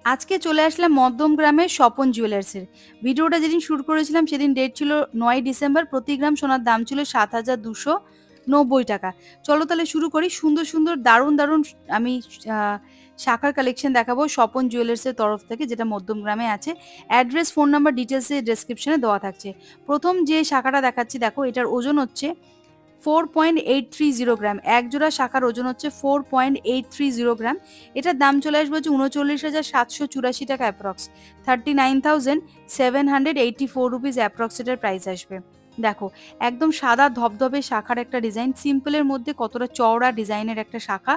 আজকে চলে আসলাম মধ্যম গ্রামের স্বপন জুয়েলার্সের। ভিডিওটা যেদিন শুরু করেছিলাম সেদিন ডেট ছিল ৯ ডিসেম্বর। প্রতি গ্রাম সোনার দাম ছিল ৭,২৯০ টাকা। চলো তাহলে শুরু করি। সুন্দর সুন্দর দারুণ দারুণ আমি শাখার কালেকশন দেখাবো স্বপন জুয়েলার্সের তরফ থেকে, যেটা মধ্যম গ্রামে আছে। অ্যাড্রেস, ফোন নাম্বার, ডিটেলসে ডেসক্রিপশনে দেওয়া থাকছে। প্রথম যে শাখাটা দেখাচ্ছি দেখো, এটার ওজন হচ্ছে 4.830 গ্রাম। এক জোড়া শাখার ওজন হচ্ছে 4.830 গ্রাম। এটার দাম চলে আসবে হচ্ছে ৩৯,৭৮৪ টাকা অ্যাপ্রক্স, 39,784 রুপিস অ্যাপ্রক্স এটার প্রাইস আসবে। দেখো, একদম সাদা ধবধবে শাখার একটা ডিজাইন, সিম্পলের মধ্যে কতটা চওড়া ডিজাইনের একটা শাখা।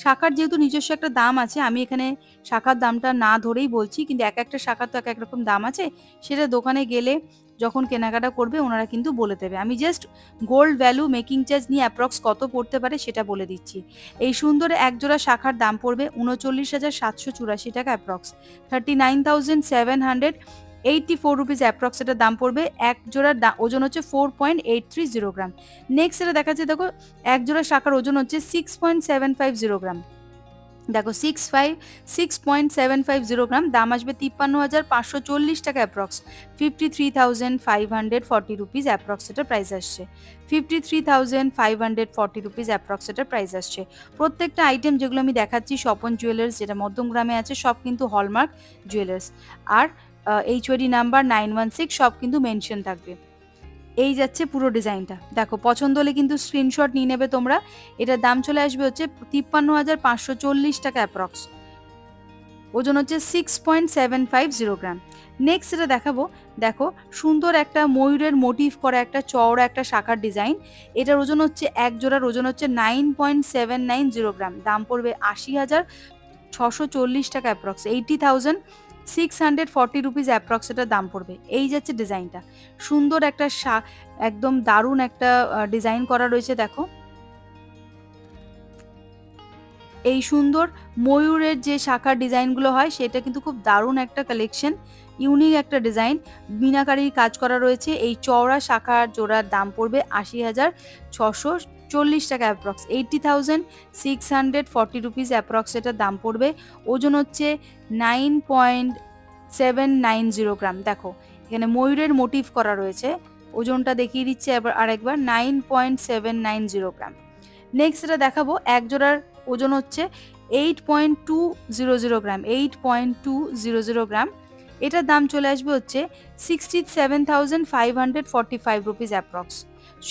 শাখার যেহেতু নিজস্ব একটা দাম আছে, আমি এখানে শাখার দামটা না ধরেই বলছি, কিন্তু এক একটা শাখার তো এক এক রকম দাম আছে। সেটা দোকানে গেলে যখন কেনাকাটা করবে ওনারা কিন্তু বলে দেবে। আমি just gold value, making charge নিয়ে অ্যাপ্রক্স কত পড়তে পারে সেটা বলে দিচ্ছি। এই সুন্দর একজোড়া শাখার দাম পড়বে ৩৯,৭৮৪ টাকা অ্যাপ্রক্স, 39,784 রুপিস অ্যাপ্রক্স এটার দাম পড়বে। এক জোড়ার ওজন হচ্ছে 4.830 গ্রাম। নেক্সট এটা দেখাচ্ছে, দেখো এক জোড়া শাখার ওজন হচ্ছে 6.750 গ্রাম। দেখো 6.750 গ্রাম, দাম আসবে 53,540 টাকা অ্যাপ্রক্স, 53,540 রুপিস অ্যাপ্রক্স এটার প্রাইস আসছে। 53,540 রুপিস অ্যাপ্রক্স এটার প্রাইস আসছে। প্রত্যেকটা আইটেম যেগুলো আমি দেখাচ্ছি স্বপন জুয়েলার্স, যেটা মধ্যম গ্রামে আছে, সব কিন্তু হলমার্ক জুয়েলার্স। আর HOD নাম্বার 916 সব কিন্তু মেনশন থাকবে। এই যাচ্ছে পুরো ডিজাইনটা। দেখো, পছন্দ হলে কিন্তু স্ক্রিনশট নিয়ে নেবে তোমরা। এটার দাম চলে আসবে হচ্ছে 53,540 টাকা অ্যাপ্রক্স, ওজন হচ্ছে 6.750 গ্রাম। নেক্সট এটা দেখাবো, দেখো সুন্দর একটা ময়ূরের মোটিভ করা একটা চওড়া একটা শাখার ডিজাইন। এটার ওজন হচ্ছে এক জোড়ার ওজন হচ্ছে 9.790 গ্রাম, দাম পড়বে 80,640 টাকা অ্যাপ্রক্স, 80,640 রুপিস অ্যাপ্রক্স এটার দাম পড়বে। এই যাচ্ছে ডিজাইনটা, সুন্দর একটা একদম দারুণ একটা ডিজাইন করা রয়েছে। দেখো, এই সুন্দর ময়ূরের যে শাখার ডিজাইনগুলো হয় সেটা কিন্তু খুব দারুণ একটা কালেকশন, ইউনিক একটা ডিজাইন, মিনাকারির কাজ করা রয়েছে। এই চওড়া শাখার জোড়ার দাম পড়বে 80,640 টাকা অ্যাপ্রক্স, 80,640 রুপিস অ্যাপ্রক্স এটার দাম পড়বে। ওজন হচ্ছে 9.790 গ্রাম। দেখো, এখানে ময়ূরের মোটিভ করা রয়েছে, ওজনটা দেখিয়ে দিচ্ছে এবার আরেকবার, 9.790 গ্রাম। নেক্সট এটা দেখাবো, এক জোড়ার ওজন হচ্ছে 8.200 গ্রাম, 8.200 গ্রাম। এটার দাম চলে আসবে হচ্ছে 67,545 রুপিস অ্যাপ্রক্স,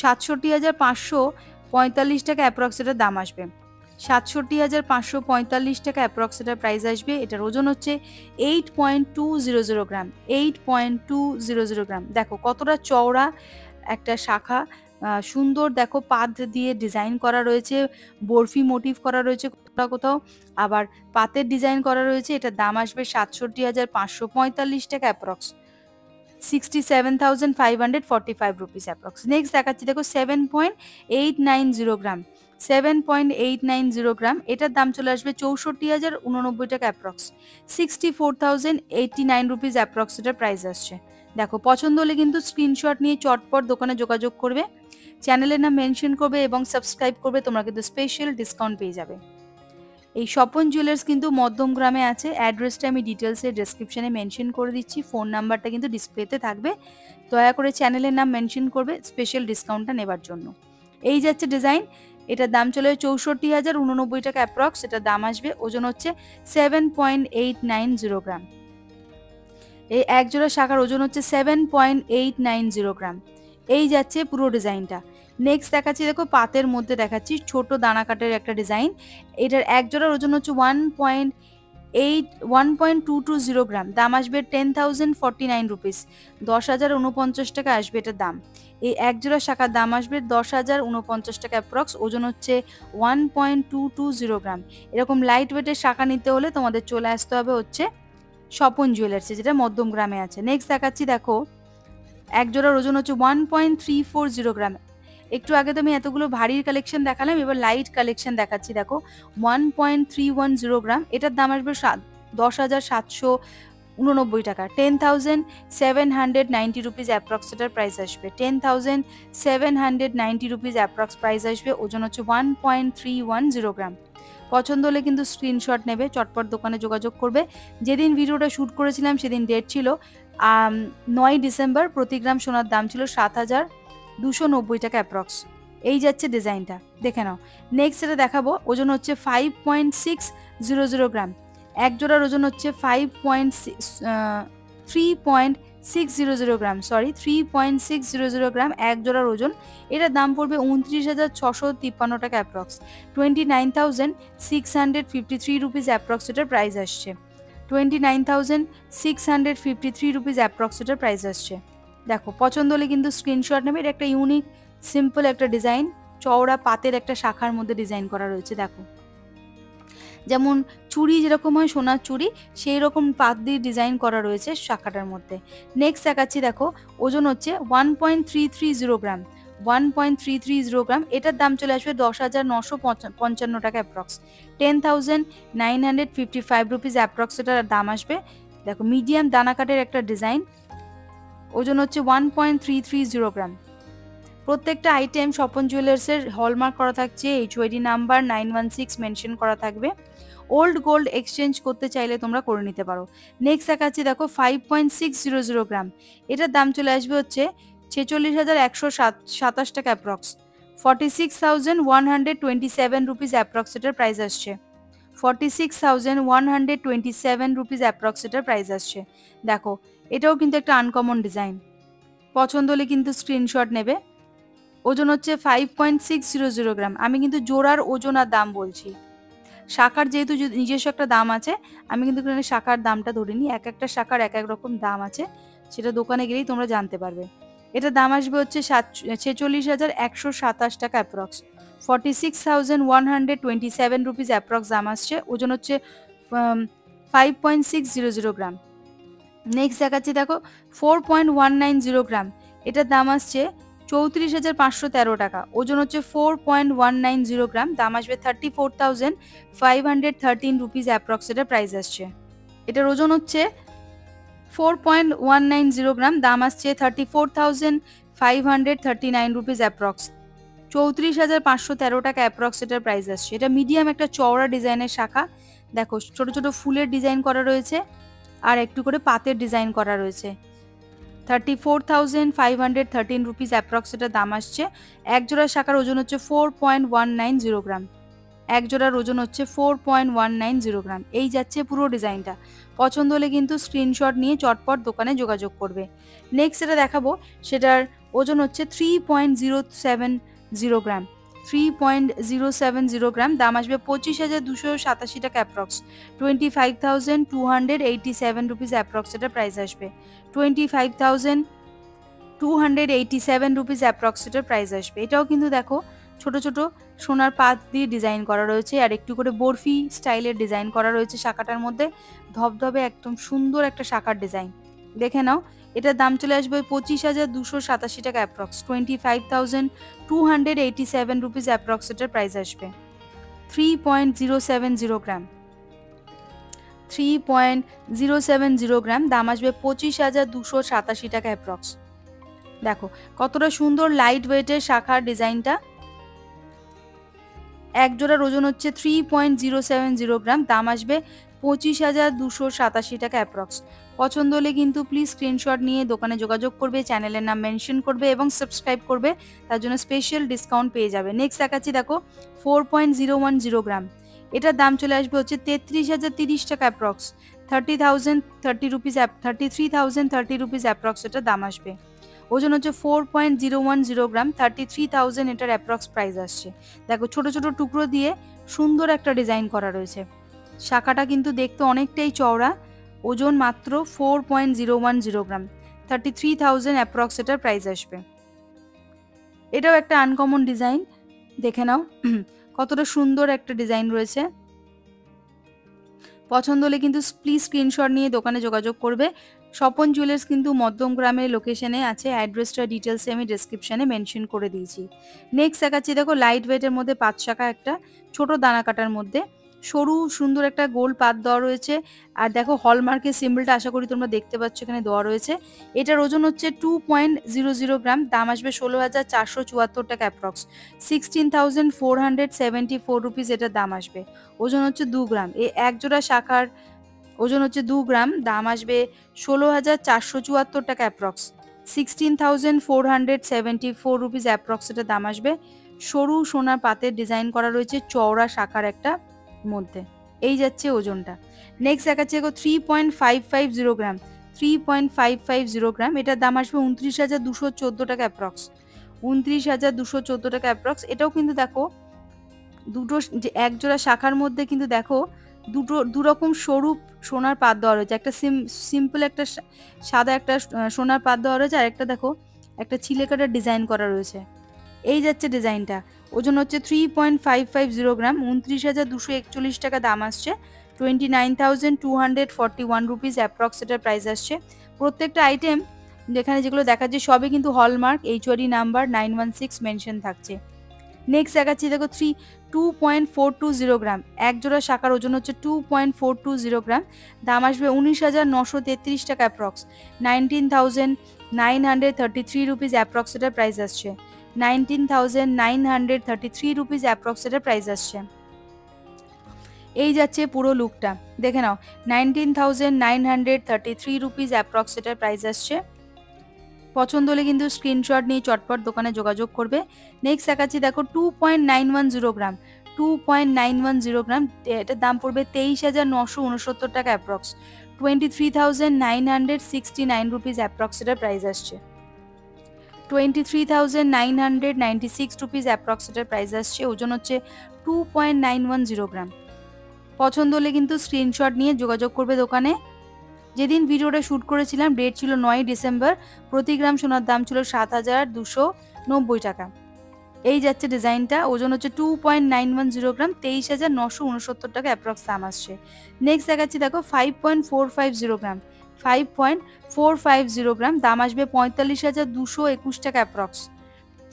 67,545 টাকা অ্যাপ্রক্স এটার দাম আসবে, 67,545 টাকা অ্যাপ্রক্স এটার প্রাইস আসবে। এটার ওজন হচ্ছে 8.200 গ্রাম, 8.200 গ্রাম। দেখো কতটা চওড়া একটা শাখা, সুন্দর দেখো পাত দিয়ে ডিজাইন করা রয়েছে, বরফি মোটিভ করা রয়েছে কোথাও কোথাও, আবার পাতের ডিজাইন করা রয়েছে। এটার দাম আসবে 67,545 টাকা অ্যাপ্রক্স, 67,545 রুপিস অ্যাপ্রক্স। নেক্সট দেখাচ্ছি, দেখো 7.890 গ্রাম, 7.890 গ্রাম। এটার দাম চলে আসবে 64,089 টাকা অ্যাপ্রক্স, 64,089 রুপিস অ্যাপ্রক্স এটার প্রাইস আসছে। দেখো, পছন্দ হলে কিন্তু স্ক্রিনশট নিয়ে চটপট দোকানে যোগাযোগ করবে, চ্যানেলের নাম মেনশন করবে এবং সাবস্ক্রাইব করবে, তোমরা কিন্তু স্পেশাল ডিসকাউন্ট পেয়ে যাবে। এই স্বপন জুয়েলার্স কিন্তু মধ্যম গ্রামে আছে। অ্যাড্রেসটা আমি ডিটেলসে ডেসক্রিপশনে মেনশন করে দিচ্ছি, ফোন নাম্বারটা কিন্তু ডিসপ্লেতে থাকবে। দয়া করে চ্যানেলের নাম মেনশন করবে স্পেশাল ডিসকাউন্টটা নেবার জন্য। এই যাচ্ছে ডিজাইন, এটার দাম চলে 64,089 টাকা অ্যাপ্রক্স, এটার দাম আসবে। ওজন হচ্ছে 7.890 গ্রাম। এই এক জোড়া শাখার ওজন হচ্ছে 7.890 গ্রাম। এই যাচ্ছে পুরো ডিজাইনটা। নেক্সট দেখাচ্ছি, দেখো পাতের মধ্যে দেখাচ্ছি ছোট দানা কাটের একটা ডিজাইন। এটার এক জোড়ার ওজন হচ্ছে 1.220 গ্রাম, দাম আসবে 10,049 রুপিস, 10,049 টাকা আসবে এটার দাম। এই এক জোড়া শাখার দাম আসবে 10,049 টাকা অ্যাপ্রক্স, ওজন হচ্ছে 1.220 গ্রাম। এরকম লাইট ওয়েটের শাখা নিতে হলে তোমাদের চলে আসতে হবে হচ্ছে স্বপন জুয়েলার্সে, যেটা মধ্যম গ্রামে আছে। নেক্সট দেখাচ্ছি, দেখো এক জোড়ার ওজন হচ্ছে 1.340 গ্রাম। একটু আগে তো আমি এতগুলো ভারীর কালেকশন দেখালাম, এবার লাইট কালেকশন দেখাচ্ছি। দেখো 1.310 গ্রাম, এটার দাম আসবে 10,789 টাকা, 10,790 রুপিস অ্যাপ্রক্স এটার প্রাইস আসবে, 10,790 রুপিস অ্যাপ্রক্স প্রাইস আসবে। ওজন হচ্ছে 1.310 গ্রাম, পছন্দ হলে কিন্তু স্ক্রিনশট নেবে, চটপট দোকানে যোগাযোগ করবে। যেদিন ভিডিওটা শ্যুট করেছিলাম সেদিন ডেট ছিল 9 ডিসেম্বর। প্রতি গ্রাম সোনার দাম ছিল 7,290 টাকা অ্যাপ্রক্স। এই যাচ্ছে ডিজাইনটা, দেখে নাও। নেক্সট যেটা দেখাবো, ওজন হচ্ছে 5.600 গ্রাম। এক জোড়ার ওজন হচ্ছে 3.600 গ্রাম, 3.600 গ্রাম এক জোড়ার ওজন। এটার দাম পড়বে 29,653 টাকা অ্যাপ্রক্স, 29,653 রুপিস অ্যাপ্রক্স এটার প্রাইস আসছে। 29,653 রুপিস অ্যাপ্রক্স এটার প্রাইস আসছে। দেখো, পছন্দ হলে কিন্তু স্ক্রিনশট নেবে। এটা একটা ইউনিক সিম্পল একটা ডিজাইন, চওড়া পাতের একটা শাখার মধ্যে ডিজাইন করা রয়েছে। দেখো, যেমন চুড়ি যেরকম হয় সোনার চুড়ি, সেই রকম পাত দিয়ে ডিজাইন করা রয়েছে শাখাটার মধ্যে। নেক্সট দেখাচ্ছি, দেখো ওজন হচ্ছে 1.330 গ্রাম, 1.330 গ্রাম। এটার দাম চলে আসবে 10,955 টাকা অ্যাপ্রক্স, 10,955 রুপিস অ্যাপ্রক্স এটার দাম আসবে। দেখো, মিডিয়াম দানাকাটের একটা ডিজাইন, ওজন হচ্ছে 1.330 গ্রাম। প্রত্যেকটা আইটেম স্বপন জুয়েলার্সের হলমার্ক করা থাকছে, HYD নাম্বার 916 মেনশন করা থাকবে। ওল্ড গোল্ড এক্সচেঞ্জ করতে চাইলে তোমরা করে নিতে পারো। নেক্সট দেখাচ্ছি, দেখো 5.600 গ্রাম। এটার দাম চলে আসবে হচ্ছে 46,127 টাকা অ্যাপ্রক্স, 46,127 রুপিস অ্যাপ্রক্স এটার প্রাইস আসছে। 46,127 রুপিস অ্যাপ্রক্স এটার প্রাইস আসছে। দেখো, এটাও কিন্তু একটা আনকমন ডিজাইন। পছন্দ হলে কিন্তু স্ক্রিনশট নেবে। ওজন হচ্ছে 5.600 গ্রাম। আমি কিন্তু জোড়ার ওজন আর দাম বলছি, শাখার যেহেতু নিজস্ব একটা দাম আছে, আমি কিন্তু এখানে শাখার দামটা ধরিনি। এক একটা শাখার এক এক রকম দাম আছে, সেটা দোকানে গেলেই তোমরা জানতে পারবে। এটার দাম আসবে হচ্ছে 46,127 টাকা অ্যাপ্রক্স, 46,127 রুপিস অ্যাপ্রক্স দাম আসছে। ওজন হচ্ছে 5.600 গ্রাম। নেক্সট দেখাচ্ছি, দেখো 4.190 গ্রাম। এটার দাম আসছে 34,513 টাকা, ওজন হচ্ছে 4.190 গ্রাম, দাম আসবে 34,513 রুপিস অ্যাপ্রক্স এটার প্রাইস আসছে। এটার ওজন হচ্ছে 4.190 গ্রাম, দাম আসছে 34,539 রুপিস অ্যাপ্রক্স, 34,513 টাকা অ্যাপ্রক্স এটার প্রাইস আসছে। এটা মিডিয়াম একটা চওড়া ডিজাইনের শাখা। দেখো, ছোট ছোট ফুলের ডিজাইন করা রয়েছে আর একটু করে পাতের ডিজাইন করা রয়েছে। 34,513 রুপিস অ্যাপ্রক্স এটার দাম আসছে। এক জোড়ার শাখার ওজন হচ্ছে 4.190 গ্রাম, এক জোড়ার ওজন হচ্ছে 4.190 গ্রাম। এই যাচ্ছে পুরো ডিজাইনটা। পছন্দ হলে কিন্তু স্ক্রিনশট নিয়ে চটপট দোকানে যোগাযোগ করবে। নেক্সট যেটা দেখাবো, সেটার ওজন হচ্ছে 3.070 গ্রাম, 3.070 গ্রাম, দাম আসবে 25,287 টাকা অ্যাপ্রক্স, 25,287 রুপিস অ্যাপ্রক্স এটার প্রাইস আসবে। 25,287 রুপিস অ্যাপ্রক্স এটার প্রাইস আসবে। এটাও কিন্তু দেখো, ছোট ছোট সোনার পাত দিয়ে ডিজাইন করা রয়েছে আর একটু করে বরফি স্টাইলের ডিজাইন করা রয়েছে শাখাটার মধ্যে। ধবধবে একদম সুন্দর একটা শাখার ডিজাইন, দেখে নাও। এটার দাম চলে আসবে 25,287 টাকা অ্যাপ্রক্স, 25,287 রুপিস অ্যাপ্রক্স এটার প্রাইস আসবে। 3.070 গ্রাম, 3.070 গ্রাম, দাম আসবে 25,287 টাকা অ্যাপ্রক্স। দেখো কতটা সুন্দর লাইট ওয়েটের শাখার ডিজাইনটা। এক জোড়ার ওজন হচ্ছে 3.070 গ্রাম, দাম আসবে 25,287 টাকা অ্যাপ্রক্স। পছন্দ হলে কিন্তু প্লিজ স্ক্রিনশট নিয়ে দোকানে যোগাযোগ করবে, চ্যানেলের নাম মেনশন করবে এবং সাবস্ক্রাইব করবে, তার জন্য স্পেশাল ডিসকাউন্ট পেয়ে যাবে। নেক্সট দেখাচ্ছি, দেখো 4.010 গ্রাম। এটার দাম চলে আসবে হচ্ছে 33,030 টাকা অ্যাপ্রক্স, 30,030 রুপিস, 33,030 রুপিস অ্যাপ্রক্স এটার দাম আসবে। ওজন হচ্ছে 4.010 গ্রাম, 33,000 এটার অ্যাপ্রক্স প্রাইস আসছে। দেখো, ছোট ছোট টুকরো দিয়ে সুন্দর একটা ডিজাইন করা রয়েছে। শাখাটা কিন্তু দেখতে অনেকটাই চওড়া, ওজন মাত্র 4.010 গ্রাম, 33,000 অ্যাপ্রক্স এটার প্রাইস আসবে। এটাও একটা আনকমন ডিজাইন, দেখে নাও কতটা সুন্দর একটা ডিজাইন রয়েছে। পছন্দ হলে কিন্তু প্লিজ স্ক্রিনশট নিয়ে দোকানে যোগাযোগ করবে। স্বপন জুয়েলার্স কিন্তু মধ্যমগ্রামের লোকেশনে আছে, অ্যাড্রেসটা ডিটেলসে আমি ডেসক্রিপশনে মেনশন করে দিয়েছি। নেক্সট দেখাচ্ছি, দেখো লাইট ওয়েটের মধ্যে 5 শাখা একটা ছোট দানা কাটার মধ্যে সরু সুন্দর একটা গোল পাত দেওয়া রয়েছে। আর দেখো হলমার্কের সিম্বলটা আশা করি তোমরা দেখতে পাচ্ছ এখানে দেওয়া রয়েছে। এটার ওজন হচ্ছে 2.00 গ্রাম, দাম আসবে 16,474 টাকা অ্যাপ্রক্স, 16,474 রুপিস এটার দাম আসবে। ওজন হচ্ছে 2 গ্রাম। এই এক জোড়া শাখার ওজন হচ্ছে 2 গ্রাম, দাম আসবে 16,474 টাকা অ্যাপ্রক্স, 16,474 রুপিস অ্যাপ্রক্স এটার দাম আসবে। সরু সোনার পাতের ডিজাইন করা রয়েছে চওড়া শাখার একটা মধ্যে। এই যাচ্ছে ওজনটা। নেক্সট দেখাচ্ছে 3.550 গ্রাম, 3.550 গ্রাম, এটার দাম আসবে 29,214 টাকা অ্যাপ্রক্স, 29,214 টাকা অ্যাপ্রক্স। এটাও কিন্তু দেখো দুটো যে এক জোড়া শাখার মধ্যে কিন্তু দেখো দুরকম সরু সোনার পাত দেওয়া রয়েছে। একটা সিম্পল একটা সাদা একটা সোনার পাত দেওয়া রয়েছে, আর একটা দেখো একটা চিলেকাটার ডিজাইন করা রয়েছে। এই যাচ্ছে ডিজাইনটা। ওজন হচ্ছে 3.550 গ্রাম, 29,241 টাকা দাম আসছে, 29,241 রুপিস অ্যাপ্রক্স এটার প্রাইস আসছে। প্রত্যেকটা আইটেম যেখানে যেগুলো দেখাচ্ছে সবই কিন্তু হলমার্ক, HOD নাম্বার 916 মেনশন থাকছে। নেক্সট দেখাচ্ছি দেখো 2.420 গ্রাম, এক জোড়া শাখার ওজন হচ্ছে 2.420 গ্রাম, দাম আসবে 19,933 টাকা অ্যাপ্রক্স, 19,933 রুপিস অ্যাপ্রক্স এটার প্রাইস আসছে, 19,933 রুপিস অ্যাপ্রক্স এটার প্রাইস আসছে। এই যাচ্ছে পুরো লুকটা, দেখে নাও 19,933 রুপিস অ্যাপ্রক্স এটার প্রাইস আসছে। পছন্দ হলে কিন্তু স্ক্রিনশট নিয়ে চটপট দোকানে যোগাযোগ করবে। নেক্সট দেখাচ্ছি দেখো 2.910 গ্রাম, 2.910 গ্রাম, এটার দাম পড়বে 23,969 টাকা অ্যাপ্রক্স, 23,969 রুপিস অ্যাপ্রক্স এটার প্রাইস আসছে, 23,996 রুপিস অ্যাপ্রক্স এটার প্রাইস আসছে। ওজন হচ্ছে 2.910 গ্রাম। পছন্দ হলে কিন্তু স্ক্রিনশট নিয়ে যোগাযোগ করবে দোকানে। যেদিন ভিডিওটা শ্যুট করেছিলাম ডেট ছিল 9 ডিসেম্বর, প্রতি গ্রাম সোনার দাম ছিল 7,290 টাকা। এই যাচ্ছে ডিজাইনটা। ওজন হচ্ছে 2.910 গ্রাম, 23,969 টাকা অ্যাপ্রক্স দাম আসছে। নেক্সট দেখাচ্ছি দেখো 5.450 গ্রাম, 5.450 গ্রাম, দাম আসবে 45,221 টাকা অ্যাপ্রক্স,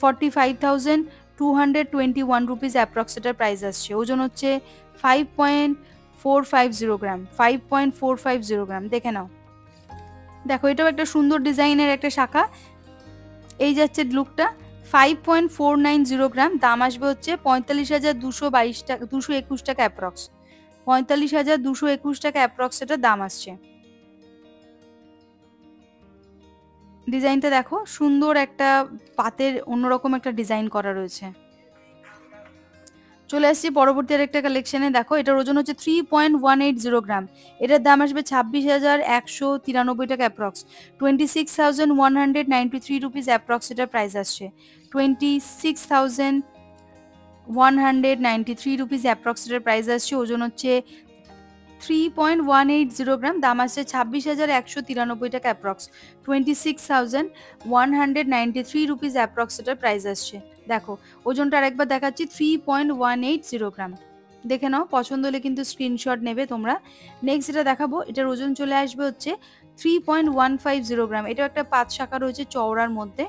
45,221 রুপিস অ্যাপ্রক্স এটার প্রাইস আসছে। ওজন হচ্ছে 5.450 গ্রাম, 5.450 গ্রাম, দেখে নাও। দেখো এটাও একটা সুন্দর ডিজাইনের একটা শাখা। এই যাচ্ছে লুকটা। 5.490 গ্রাম, দাম আসবে হচ্ছে 45,222 টাকা, 221 টাকা অ্যাপ্রক্স, 45,221 টাকা অ্যাপ্রক্স এটার দাম আসছে। ডিজাইনটা দেখো সুন্দর একটা পাতের অন্যরকম একটা ডিজাইন করা রয়েছে। চলে আসছি পরবর্তী আরেকটা কালেকশনে। দেখো এটার ওজন হচ্ছে 3.180 গ্রাম, এটার দাম আসবে 26,193 টাকা অ্যাপ্রক্স, 26,193 রুপিস অ্যাপ্রক্স এটার প্রাইস আসছে, 26,193 রুপিস অ্যাপ্রক্স এটার প্রাইস আসছে। ওজন হচ্ছে 3.180 গ্রাম, দাম আসছে 26,193 টাকা অ্যাপ্রক্স, 26,193 রুপিস অ্যাপ্রক্স এটার প্রাইস আসছে। দেখো ওজনটা আরেকবার দেখাচ্ছি, 3.180 গ্রাম, দেখে নাও। পছন্দ হলে কিন্তু স্ক্রিনশট নেবে তোমরা। নেক্সট যেটা দেখাবো এটার ওজন চলে আসবে হচ্ছে 3.150 গ্রাম, এটাও একটা পাঁচ শাখা রয়েছে চওড়ার মধ্যে,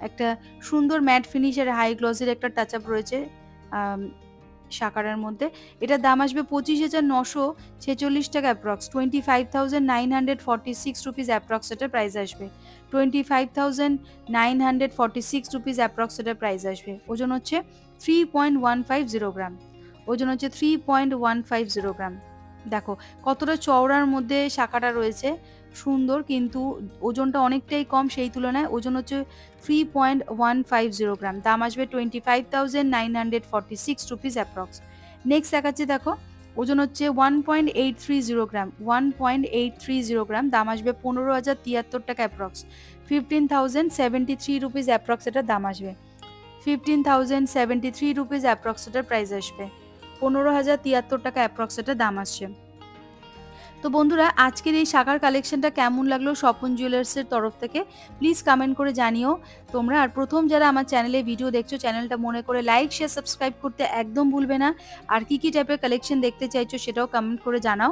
একটা সুন্দর ম্যাট ফিনিশের হাই গ্লসের একটা টাচ আপ রয়েছে শাকারের মধ্যে। এটার দাম আসবে 25,946 টাকা অ্যাপ্রক্স, 25,946 রুপিস অ্যাপ্রক্স এটার প্রাইস আসবে, 25,946 রুপিস অ্যাপ্রক্স এটার প্রাইস আসবে। ওজন হচ্ছে 3.150 গ্রাম, ওজন হচ্ছে 3.150 গ্রাম। দেখো কতটা চওড়ার মধ্যে শাখাটা রয়েছে, সুন্দর, কিন্তু ওজনটা অনেকটাই কম সেই তুলনায়। ওজন হচ্ছে 3.150 গ্রাম, দাম আসবে 25,946 রুপিস অ্যাপ্রক্স। নেক্সট দেখাচ্ছি দেখো ওজন হচ্ছে 1.830 গ্রাম, 1.830 গ্রাম, দাম আসবে 15,073 টাকা অ্যাপ্রক্স, 15,073 রুপিস অ্যাপ্রক্স এটার দাম আসবে, 15,073 রুপিস অ্যাপ্রক্স এটার প্রাইস আসবে, 15,073 টাকা অ্যাপ্রক্স এটার দাম আসছে। তো বন্ধুরা আজকের এই শাখার কালেকশনটা কেমন লাগলো স্বপন জুয়েলার্সের তরফ থেকে প্লিজ কমেন্ট করে জানিও তোমরা। আর প্রথম যারা আমার চ্যানেলে ভিডিও দেখছো চ্যানেলটা মনে করে লাইক শেয়ার সাবস্ক্রাইব করতে একদম ভুলবে না। আর কি কি টাইপের কালেকশন দেখতে চাইছো সেটাও কমেন্ট করে জানাও।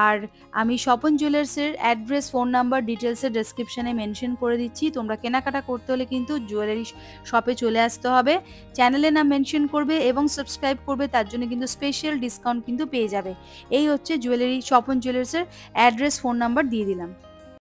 আর আমি স্বপন জুয়েলার্সের অ্যাড্রেস, ফোন নাম্বার, ডিটেলসের ডেসক্রিপশনে মেনশন করে দিচ্ছি। তোমরা কেনাকাটা করতে হলে কিন্তু জুয়েলারি শপে চলে আসতে হবে, চ্যানেলের নাম মেনশন করবে এবং সাবস্ক্রাইব করবে, তার জন্য কিন্তু স্পেশাল ডিসকাউন্ট কিন্তু পেয়ে যাবে। এই হচ্ছে স্বপন জুয়েলার্সের অ্যাড্রেস, ফোন নাম্বার দিয়ে দিলাম।